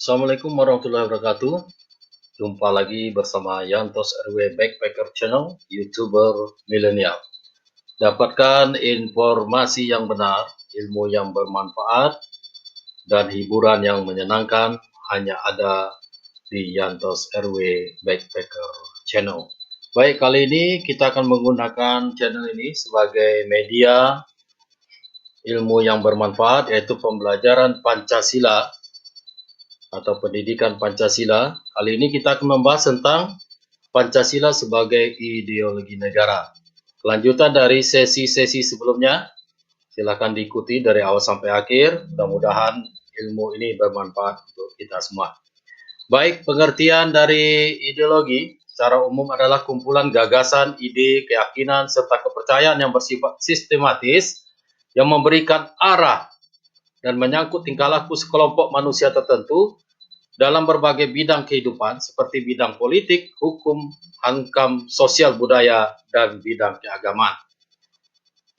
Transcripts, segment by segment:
Assalamualaikum warahmatullahi wabarakatuh. Jumpa lagi bersama Yantos RW Backpacker Channel, YouTuber milenial. Dapatkan informasi yang benar, ilmu yang bermanfaat, dan hiburan yang menyenangkan hanya ada di Yantos RW Backpacker Channel. Baik, kali ini kita akan menggunakan channel ini sebagai media ilmu yang bermanfaat, yaitu pembelajaran Pancasila atau pendidikan Pancasila. Kali ini kita akan membahas tentang Pancasila sebagai ideologi negara. Kelanjutan dari sesi-sesi sebelumnya, silakan diikuti dari awal sampai akhir. Mudah-mudahan ilmu ini bermanfaat untuk kita semua. Baik, pengertian dari ideologi secara umum adalah kumpulan gagasan, ide, keyakinan, serta kepercayaan yang bersifat sistematis yang memberikan arah dan menyangkut tingkah laku sekelompok manusia tertentu dalam berbagai bidang kehidupan seperti bidang politik, hukum, hankam, sosial budaya, dan bidang keagamaan.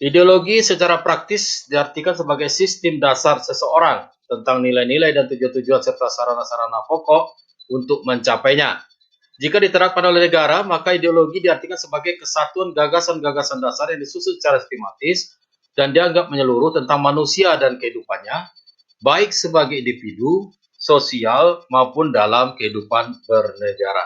Ideologi secara praktis diartikan sebagai sistem dasar seseorang tentang nilai-nilai dan tujuan-tujuan serta sarana-sarana pokok untuk mencapainya. Jika diterapkan oleh negara, maka ideologi diartikan sebagai kesatuan gagasan-gagasan dasar yang disusun secara sistematis dan dianggap menyeluruh tentang manusia dan kehidupannya, baik sebagai individu, sosial, maupun dalam kehidupan bernegara.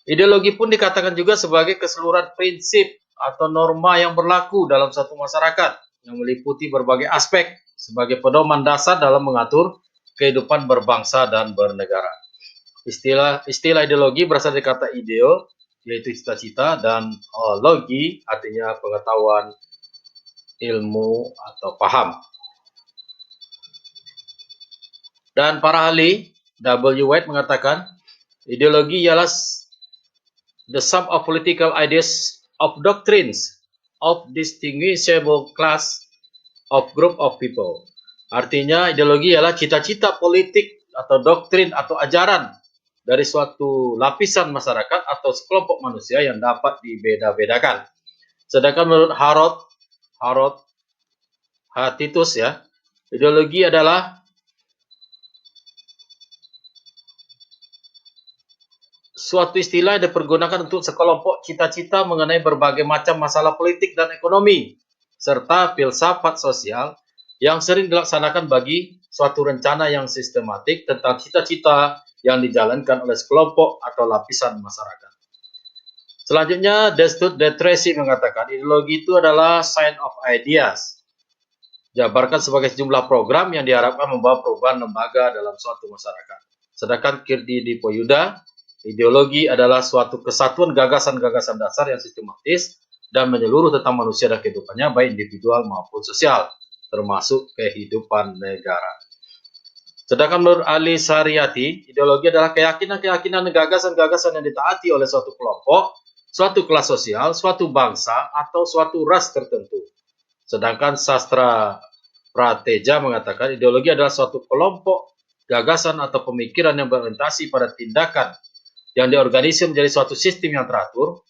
Ideologi pun dikatakan juga sebagai keseluruhan prinsip atau norma yang berlaku dalam satu masyarakat yang meliputi berbagai aspek sebagai pedoman dasar dalam mengatur kehidupan berbangsa dan bernegara. Istilah ideologi berasal dari kata ideo, yaitu cita-cita, dan logi artinya pengetahuan, ilmu, atau paham. Dan para ahli, W. White mengatakan, ideologi ialah the sum of political ideas of doctrines of distinguishable class of group of people. Artinya, ideologi ialah cita-cita politik atau doktrin atau ajaran dari suatu lapisan masyarakat atau sekelompok manusia yang dapat dibeda-bedakan. Sedangkan menurut Harold Titus ya, ideologi adalah suatu istilah yang dipergunakan untuk sekelompok cita-cita mengenai berbagai macam masalah politik dan ekonomi, serta filsafat sosial yang sering dilaksanakan bagi suatu rencana yang sistematik tentang cita-cita yang dijalankan oleh sekelompok atau lapisan masyarakat. Selanjutnya, Destutt de Tracy mengatakan ideologi itu adalah sign of ideas, jabarkan sebagai sejumlah program yang diharapkan membawa perubahan lembaga dalam suatu masyarakat. Sedangkan Kirti Dipoyuda, ideologi adalah suatu kesatuan gagasan-gagasan dasar yang sistematis dan menyeluruh tentang manusia dan kehidupannya, baik individual maupun sosial, termasuk kehidupan negara. Sedangkan menurut Ali Sariyati, ideologi adalah keyakinan-keyakinan dan gagasan-gagasan yang ditaati oleh suatu kelompok, suatu kelas sosial, suatu bangsa, atau suatu ras tertentu. Sedangkan Sastra Prateja mengatakan ideologi adalah suatu kelompok gagasan atau pemikiran yang berorientasi pada tindakan yang diorganisir menjadi suatu sistem yang teratur.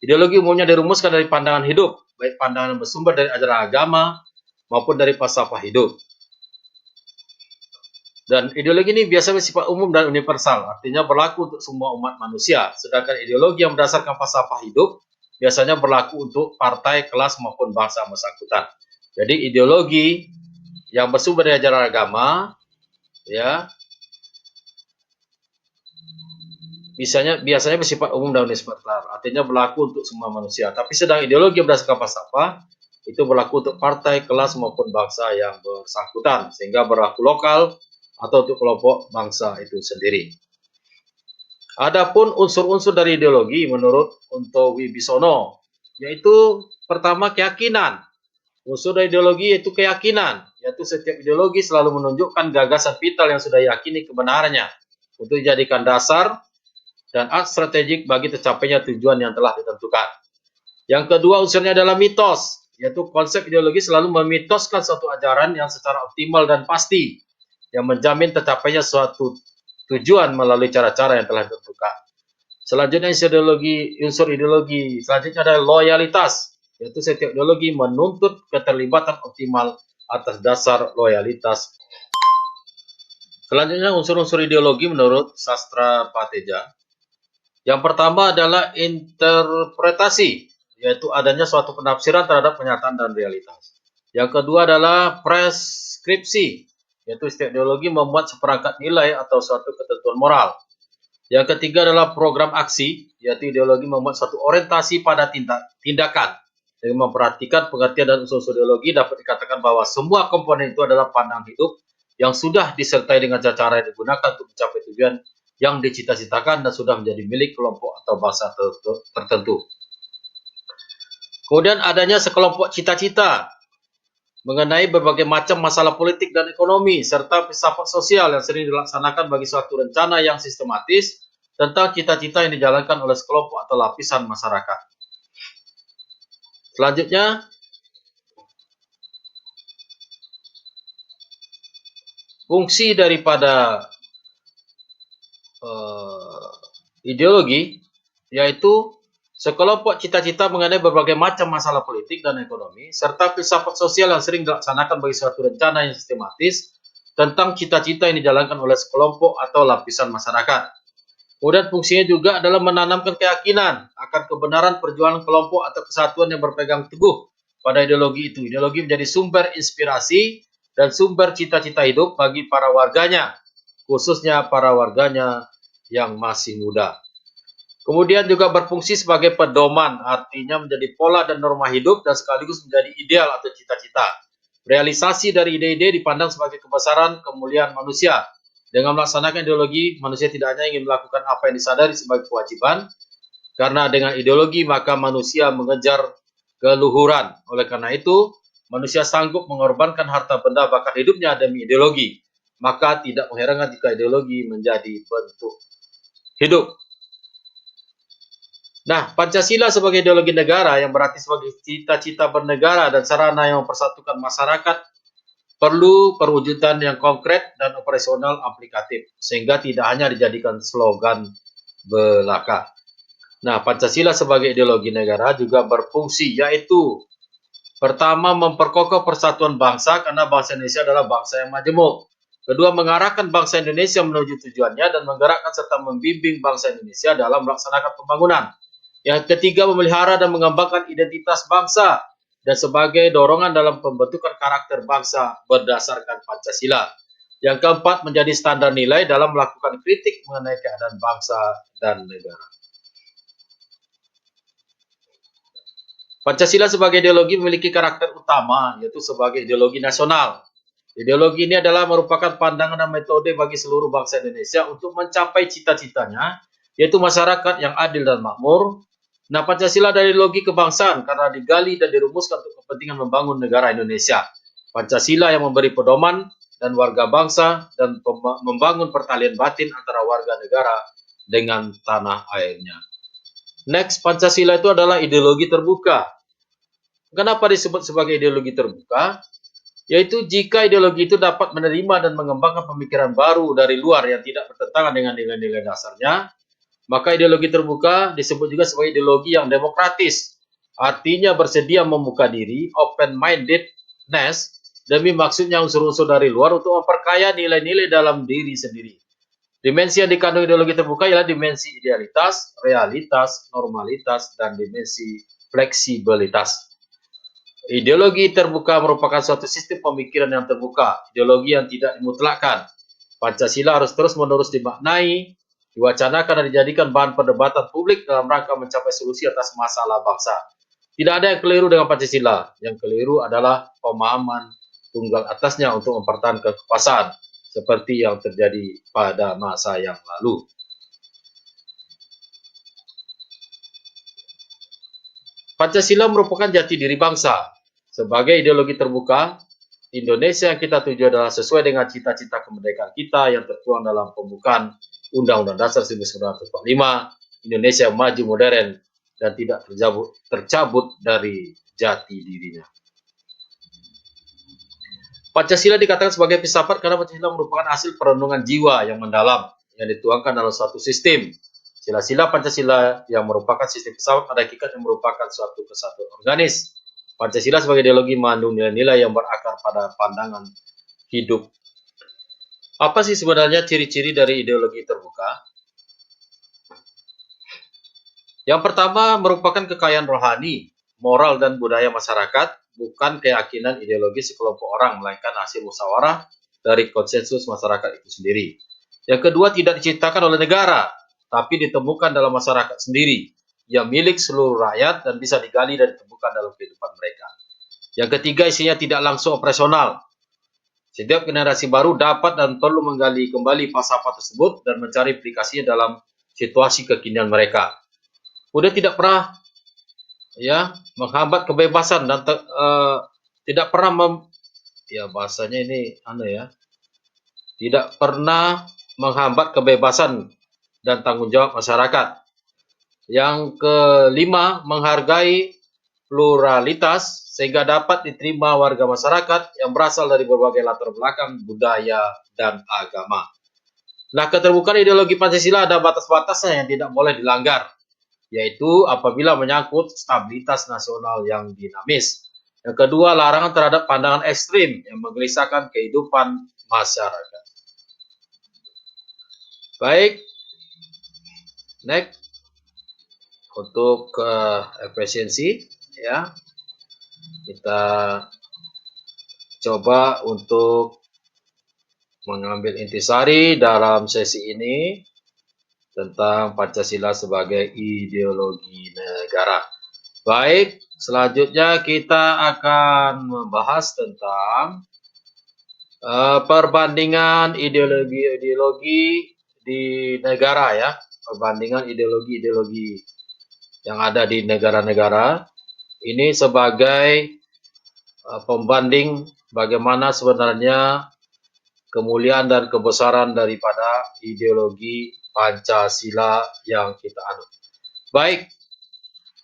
Ideologi umumnya dirumuskan dari pandangan hidup, baik pandangan yang bersumber dari ajaran agama maupun dari falsafah hidup. Dan ideologi ini biasanya bersifat umum dan universal, artinya berlaku untuk semua umat manusia. Sedangkan ideologi yang berdasarkan falsafah hidup biasanya berlaku untuk partai, kelas, maupun bangsa bersangkutan. Jadi ideologi yang bersumber dari ajaran agama, ya, biasanya bersifat umum dan universal, artinya berlaku untuk semua manusia. Tapi sedang ideologi yang berdasarkan falsafah itu berlaku untuk partai, kelas, maupun bangsa yang bersangkutan, sehingga berlaku lokal atau untuk kelompok bangsa itu sendiri. Adapun unsur-unsur dari ideologi menurut Unto Wibisono, yaitu pertama keyakinan. Unsur dari ideologi yaitu keyakinan, yaitu setiap ideologi selalu menunjukkan gagasan vital yang sudah yakini kebenarannya untuk dijadikan dasar dan art strategik bagi tercapainya tujuan yang telah ditentukan. Yang kedua unsurnya adalah mitos, yaitu konsep ideologi selalu memitoskan suatu ajaran yang secara optimal dan pasti, yang menjamin tercapainya suatu tujuan melalui cara-cara yang telah ditentukan. Selanjutnya unsur ideologi selanjutnya adalah loyalitas, yaitu setiap ideologi menuntut keterlibatan optimal atas dasar loyalitas. Selanjutnya unsur-unsur ideologi menurut sastra Pateja. Yang pertama adalah interpretasi, yaitu adanya suatu penafsiran terhadap kenyataan dan realitas. Yang kedua adalah preskripsi, yaitu setiap ideologi membuat seperangkat nilai atau suatu ketentuan moral. Yang ketiga adalah program aksi, yaitu ideologi membuat suatu orientasi pada tindakan. Dengan memperhatikan pengertian dan unsur-unsur ideologi, dapat dikatakan bahwa semua komponen itu adalah pandangan hidup yang sudah disertai dengan cara yang digunakan untuk mencapai tujuan yang dicita-citakan dan sudah menjadi milik kelompok atau bangsa tertentu. Kemudian adanya sekelompok cita-cita mengenai berbagai macam masalah politik dan ekonomi, serta filsafat sosial yang sering dilaksanakan bagi suatu rencana yang sistematis tentang cita-cita yang dijalankan oleh sekelompok atau lapisan masyarakat. Selanjutnya, fungsi daripada ideologi, yaitu sekelompok cita-cita mengenai berbagai macam masalah politik dan ekonomi, serta filsafat sosial yang sering dilaksanakan bagi suatu rencana yang sistematis tentang cita-cita yang dijalankan oleh sekelompok atau lapisan masyarakat. Kemudian fungsinya juga adalah menanamkan keyakinan akan kebenaran perjuangan kelompok atau kesatuan yang berpegang teguh pada ideologi itu. Ideologi menjadi sumber inspirasi dan sumber cita-cita hidup bagi para warganya, khususnya para warganya yang masih muda. Kemudian juga berfungsi sebagai pedoman, artinya menjadi pola dan norma hidup dan sekaligus menjadi ideal atau cita-cita. Realisasi dari ide-ide dipandang sebagai kebesaran kemuliaan manusia. Dengan melaksanakan ideologi, manusia tidak hanya ingin melakukan apa yang disadari sebagai kewajiban, karena dengan ideologi maka manusia mengejar keluhuran. Oleh karena itu, manusia sanggup mengorbankan harta benda bahkan hidupnya demi ideologi. Maka tidak mengherankan jika ideologi menjadi bentuk hidup. Nah, Pancasila sebagai ideologi negara yang berarti sebagai cita-cita bernegara dan sarana yang mempersatukan masyarakat perlu perwujudan yang konkret dan operasional aplikatif, sehingga tidak hanya dijadikan slogan belaka. Nah, Pancasila sebagai ideologi negara juga berfungsi, yaitu pertama, memperkokoh persatuan bangsa karena bangsa Indonesia adalah bangsa yang majemuk. Kedua, mengarahkan bangsa Indonesia menuju tujuannya dan menggerakkan serta membimbing bangsa Indonesia dalam melaksanakan pembangunan. Yang ketiga, memelihara dan mengembangkan identitas bangsa dan sebagai dorongan dalam pembentukan karakter bangsa berdasarkan Pancasila. Yang keempat, menjadi standar nilai dalam melakukan kritik mengenai keadaan bangsa dan negara. Pancasila sebagai ideologi memiliki karakter utama, yaitu sebagai ideologi nasional. Ideologi ini adalah merupakan pandangan dan metode bagi seluruh bangsa Indonesia untuk mencapai cita-citanya, yaitu masyarakat yang adil dan makmur. Nah, Pancasila adalah ideologi kebangsaan karena digali dan dirumuskan untuk kepentingan membangun negara Indonesia. Pancasila yang memberi pedoman dan warga bangsa dan membangun pertalian batin antara warga negara dengan tanah airnya. Next, Pancasila itu adalah ideologi terbuka. Kenapa disebut sebagai ideologi terbuka? Yaitu jika ideologi itu dapat menerima dan mengembangkan pemikiran baru dari luar yang tidak bertentangan dengan nilai-nilai dasarnya, maka ideologi terbuka disebut juga sebagai ideologi yang demokratis. Artinya bersedia membuka diri, open-mindedness, demi maksudnya unsur-unsur dari luar untuk memperkaya nilai-nilai dalam diri sendiri. Dimensi yang dikandung ideologi terbuka ialah dimensi idealitas, realitas, normalitas, dan dimensi fleksibilitas. Ideologi terbuka merupakan suatu sistem pemikiran yang terbuka, ideologi yang tidak dimutlakkan. Pancasila harus terus-menerus dimaknai, diwacanakan dan dijadikan bahan perdebatan publik dalam rangka mencapai solusi atas masalah bangsa. Tidak ada yang keliru dengan Pancasila. Yang keliru adalah pemahaman tunggal atasnya untuk mempertahankan kekuasaan, seperti yang terjadi pada masa yang lalu. Pancasila merupakan jati diri bangsa. Sebagai ideologi terbuka, Indonesia yang kita tuju adalah sesuai dengan cita-cita kemerdekaan kita yang tertuang dalam pembukaan Undang-Undang Dasar 1945, Indonesia maju modern dan tidak tercabut dari jati dirinya. Pancasila dikatakan sebagai filsafat karena Pancasila merupakan hasil perenungan jiwa yang mendalam yang dituangkan dalam suatu sistem. Sila-sila Pancasila yang merupakan sistem filsafat pada hakikat yang merupakan suatu kesatuan organis. Pancasila sebagai ideologi mengandung nilai-nilai yang berakar pada pandangan hidup Apa sih sebenarnya ciri-ciri dari ideologi terbuka? Yang pertama merupakan kekayaan rohani, moral dan budaya masyarakat, bukan keyakinan ideologi sekelompok orang, melainkan hasil musyawarah dari konsensus masyarakat itu sendiri. Yang kedua tidak diciptakan oleh negara, tapi ditemukan dalam masyarakat sendiri, yang milik seluruh rakyat dan bisa digali dan ditemukan dalam kehidupan mereka. Yang ketiga isinya tidak langsung operasional. Setiap generasi baru dapat dan perlu menggali kembali falsafah tersebut dan mencari aplikasinya dalam situasi kekinian mereka. Udah tidak pernah ya menghambat kebebasan dan tidak pernah ya bahasanya ini ya tidak pernah menghambat kebebasan dan tanggung jawab masyarakat. Yang kelima, menghargai pluralitas sehingga dapat diterima warga masyarakat yang berasal dari berbagai latar belakang budaya dan agama. Nah, keterbukaan ideologi Pancasila ada batas-batasnya yang tidak boleh dilanggar, yaitu apabila menyangkut stabilitas nasional yang dinamis. Yang kedua, larangan terhadap pandangan ekstrim yang menggelisahkan kehidupan masyarakat. Baik, next untuk efisiensi ya. Kita coba untuk mengambil intisari dalam sesi ini tentang Pancasila sebagai ideologi negara. Baik, selanjutnya kita akan membahas tentang perbandingan ideologi-ideologi di negara ya. Perbandingan ideologi-ideologi yang ada di negara-negara. Ini sebagai pembanding bagaimana sebenarnya kemuliaan dan kebesaran daripada ideologi Pancasila yang kita anut. Baik,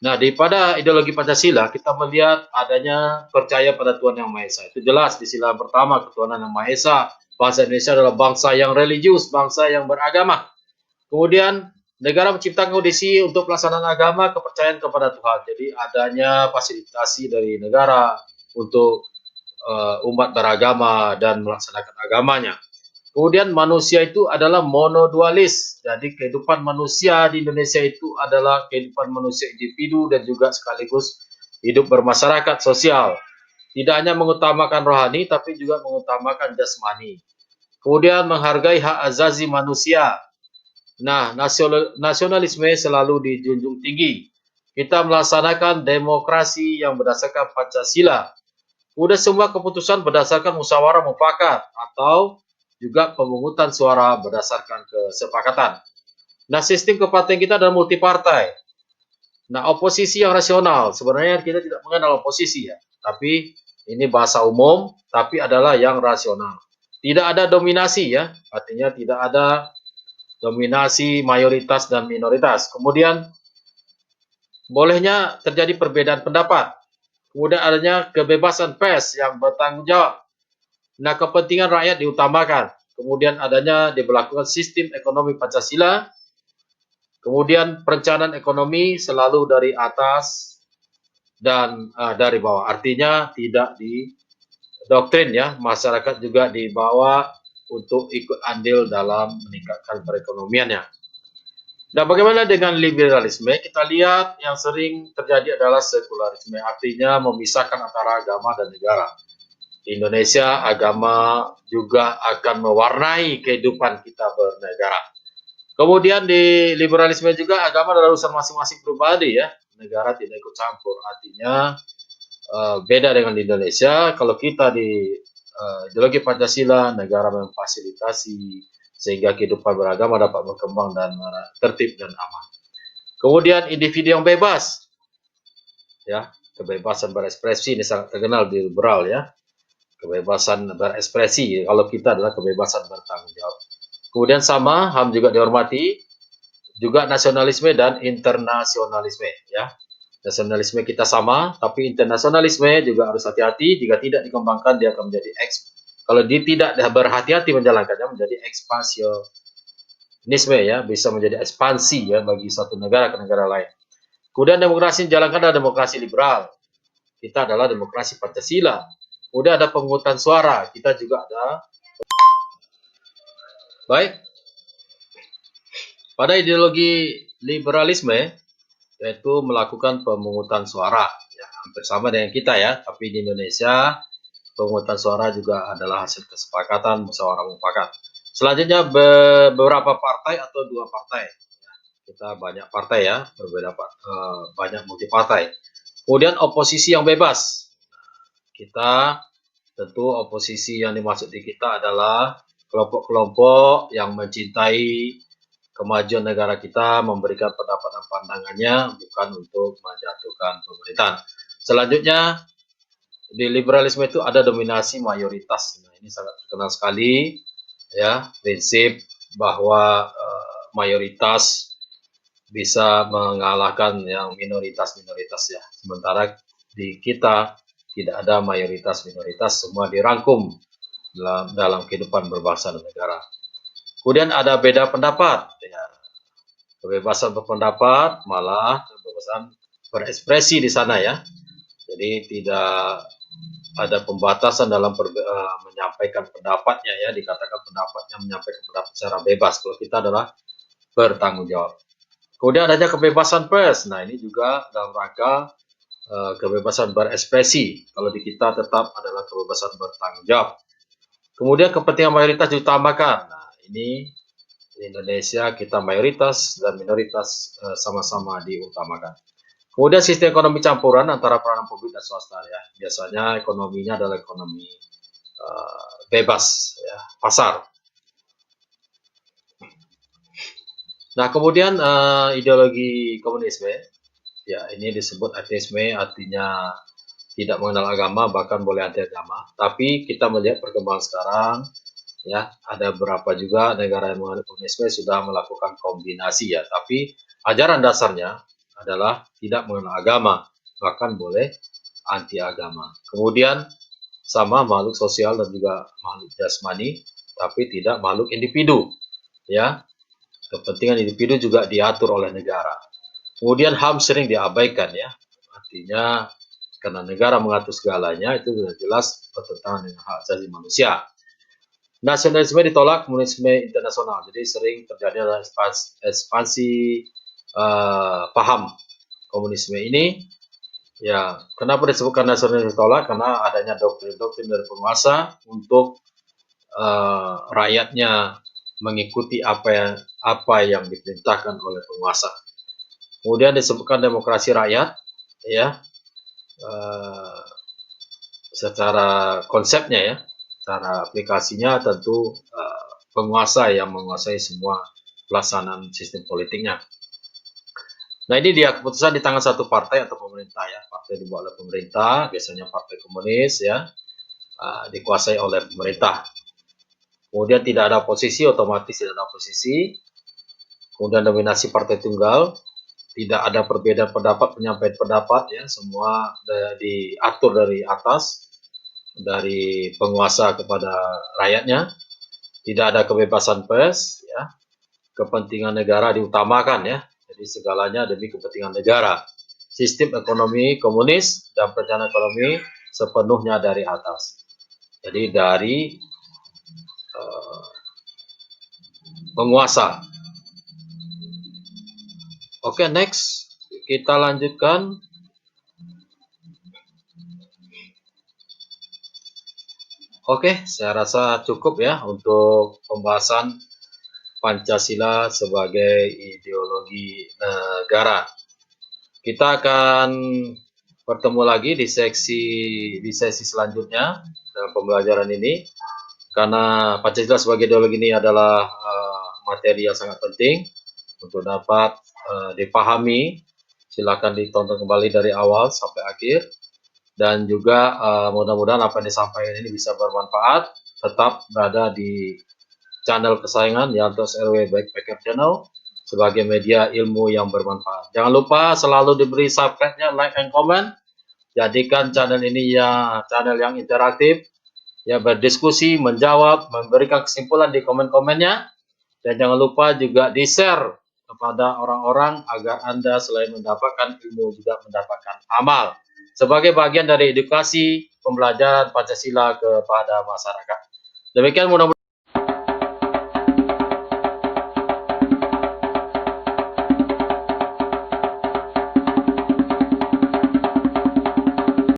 nah daripada ideologi Pancasila kita melihat adanya percaya pada Tuhan Yang Maha Esa. Itu jelas di sila pertama ketuhanan Yang Maha Esa. Bangsa Indonesia adalah bangsa yang religius, bangsa yang beragama. Kemudian negara menciptakan kondisi untuk pelaksanaan agama kepercayaan kepada Tuhan. Jadi adanya fasilitasi dari negara untuk umat beragama dan melaksanakan agamanya. Kemudian manusia itu adalah monodualis. Jadi kehidupan manusia di Indonesia itu adalah kehidupan manusia individu dan juga sekaligus hidup bermasyarakat sosial. Tidak hanya mengutamakan rohani tapi juga mengutamakan jasmani. Kemudian menghargai hak azazi manusia. Nah, nasionalisme selalu dijunjung tinggi. Kita melaksanakan demokrasi yang berdasarkan Pancasila. Udah semua keputusan berdasarkan musyawarah mufakat atau juga pemungutan suara berdasarkan kesepakatan. Nah, sistem kepartaian kita adalah multipartai. Nah, oposisi yang rasional, sebenarnya kita tidak mengenal oposisi ya, tapi ini bahasa umum, tapi adalah yang rasional. Tidak ada dominasi ya, artinya tidak ada dominasi mayoritas dan minoritas. Kemudian, bolehnya terjadi perbedaan pendapat. Kemudian adanya kebebasan pers yang bertanggung jawab. Nah, kepentingan rakyat diutamakan. Kemudian adanya diberlakukan sistem ekonomi Pancasila. Kemudian perencanaan ekonomi selalu dari atas dan dari bawah. Artinya tidak di doktrin ya, masyarakat juga dibawa untuk ikut andil dalam meningkatkan perekonomiannya. Nah, bagaimana dengan liberalisme? Kita lihat yang sering terjadi adalah sekularisme, artinya memisahkan antara agama dan negara. Di Indonesia, agama juga akan mewarnai kehidupan kita bernegara. Kemudian di liberalisme juga agama adalah urusan masing-masing pribadi ya. Negara tidak ikut campur. Artinya beda dengan di Indonesia. Kalau kita di ideologi Pancasila, negara memfasilitasi sehingga kehidupan beragama dapat berkembang dan tertib dan aman. Kemudian individu yang bebas, ya kebebasan berekspresi ini sangat terkenal di liberal ya. Kebebasan berekspresi, kalau kita adalah kebebasan bertanggung jawab. Kemudian sama, HAM juga dihormati, juga nasionalisme dan internasionalisme ya. Nasionalisme kita sama, tapi internasionalisme juga harus hati-hati. Jika tidak dikembangkan, dia akan menjadi kalau dia tidak berhati-hati menjalankannya, menjadi ekspansionisme ya, bisa menjadi ekspansi ya bagi satu negara ke negara lain. Kemudian demokrasi yang dijalankan adalah demokrasi liberal. Kita adalah demokrasi Pancasila. Kemudian ada pemungutan suara, kita juga ada Baik, pada ideologi liberalisme yaitu melakukan pemungutan suara, ya, hampir sama dengan kita ya, tapi di Indonesia pemungutan suara juga adalah hasil kesepakatan musyawarah mufakat. Selanjutnya beberapa partai atau 2 partai. Kita banyak partai ya, berbeda banyak multi partai. Kemudian oposisi yang bebas. Kita tentu oposisi yang dimaksud di kita adalah kelompok-kelompok yang mencintai kemajuan negara kita, memberikan pendapat dan pandangannya, bukan untuk menjatuhkan pemerintahan. Selanjutnya, di liberalisme itu ada dominasi mayoritas. Nah, ini sangat terkenal sekali, ya, prinsip bahwa mayoritas bisa mengalahkan yang minoritas-minoritas ya. Sementara di kita tidak ada mayoritas-minoritas, semua dirangkum dalam kehidupan berbangsa dan negara. Kemudian ada beda pendapat, ya. Kebebasan berpendapat, malah kebebasan berekspresi di sana ya. Jadi tidak ada pembatasan dalam menyampaikan pendapatnya ya, dikatakan pendapatnya menyampaikan pendapat secara bebas. Kalau kita adalah bertanggung jawab. Kemudian adanya kebebasan pers. Nah, ini juga dalam rangka kebebasan berekspresi. Kalau di kita tetap adalah kebebasan bertanggung jawab. Kemudian kepentingan mayoritas diutamakan. Nah, ini di Indonesia kita mayoritas dan minoritas sama-sama diutamakan. Kemudian sistem ekonomi campuran antara peranan publik dan swasta ya. Biasanya ekonominya adalah ekonomi bebas ya, pasar. Nah, kemudian ideologi komunisme ya, ini disebut ateisme, artinya tidak mengenal agama, bahkan boleh anti agama. Tapi kita melihat perkembangan sekarang ya, ada beberapa juga negara yang menganut komunisme sudah melakukan kombinasi ya, tapi ajaran dasarnya adalah tidak mengenal agama, bahkan boleh anti agama. Kemudian sama makhluk sosial dan juga makhluk jasmani, tapi tidak makhluk individu ya. Kepentingan individu juga diatur oleh negara. Kemudian HAM sering diabaikan ya, artinya karena negara mengatur segalanya itu sudah jelas bertentangan dengan hak asasi manusia. Nasionalisme ditolak, komunisme internasional. Jadi sering terjadi adalah ekspansi paham komunisme ini. Ya, kenapa disebutkan nasionalisme ditolak? Karena adanya doktrin-doktrin dari penguasa untuk rakyatnya mengikuti apa yang diperintahkan oleh penguasa. Kemudian disebutkan demokrasi rakyat, ya, secara konsepnya ya. Cara aplikasinya tentu penguasa yang menguasai semua pelaksanaan sistem politiknya. Nah, ini dia keputusan di tangan satu partai atau pemerintah ya. Partai dibuat oleh pemerintah, biasanya partai komunis ya, dikuasai oleh pemerintah. Kemudian tidak ada oposisi, otomatis tidak ada oposisi. Kemudian dominasi partai tunggal, tidak ada perbedaan pendapat, penyampaian pendapat ya, semua diatur dari atas, dari penguasa kepada rakyatnya. Tidak ada kebebasan pers ya, kepentingan negara diutamakan ya, jadi segalanya demi kepentingan negara. Sistem ekonomi komunis dan perencanaan ekonomi sepenuhnya dari atas, jadi dari penguasa. Oke, next kita lanjutkan. Oke, saya rasa cukup ya untuk pembahasan Pancasila sebagai ideologi negara. Kita akan bertemu lagi di sesi selanjutnya dalam pembelajaran ini, karena Pancasila sebagai ideologi ini adalah materi yang sangat penting untuk dapat dipahami. Silakan ditonton kembali dari awal sampai akhir. Dan juga mudah-mudahan apa yang disampaikan ini bisa bermanfaat. Tetap berada di channel kesayangan Yantos RW Backpacker Channel sebagai media ilmu yang bermanfaat. Jangan lupa selalu diberi subscribe-nya, like, and comment. Jadikan channel ini ya channel yang interaktif, ya, berdiskusi, menjawab, memberikan kesimpulan di komen-komennya. Dan jangan lupa juga di-share kepada orang-orang agar Anda selain mendapatkan ilmu juga mendapatkan amal sebagai bagian dari edukasi pembelajaran Pancasila kepada masyarakat. Demikian mudah-mudahan